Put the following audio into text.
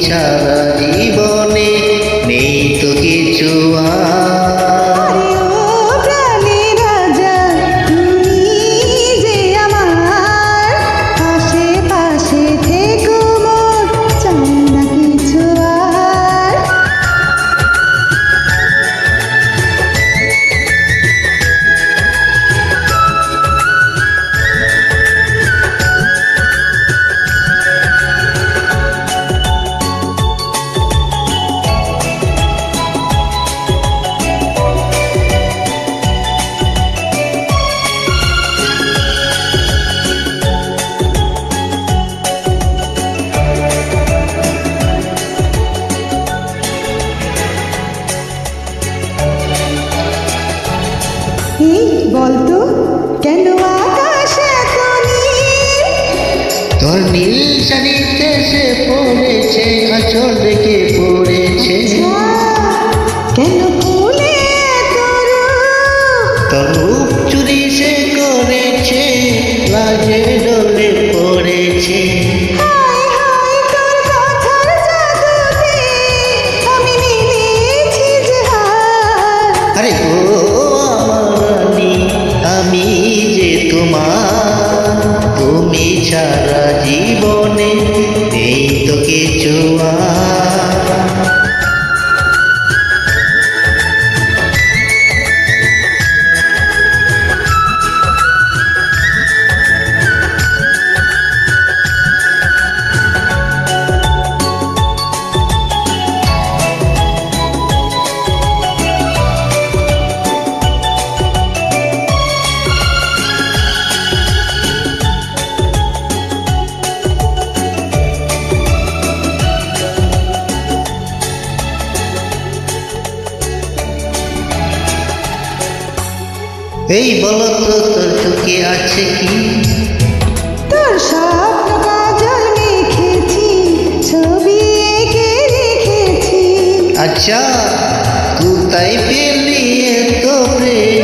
ছাড়া জীবনে নেই তো কিছু আর। ও প্রাণের রাজা, তুমি যে আমার, আশেপাশে থেকো মোর, চাই না কিছু আর। এই বলতো কেন আকাশ এত নীল? তোর নীল শাড়িতে সে পড়েছে, আঁচল রেখে পড়েছে। কেন ফুলে এত রূপ? তোর রূপ চুরি সে করেছে, লাজে ডলে পড়েছে। হায় হায় তোর কথার জাদুতে আমি মিলেছি যে হার। আরে ও আমার রানী, আমি যে তোমার, তুমি ছাড়া জীবনে নেই তো কিছু আর। এই বলো তো তোর চোখে আছে কি? তোর স্বপ্ন কাজল মেখেছি, ছবি এঁকে রেখেছি। আচ্ছা, তুই তাই পেলি তো প্রেম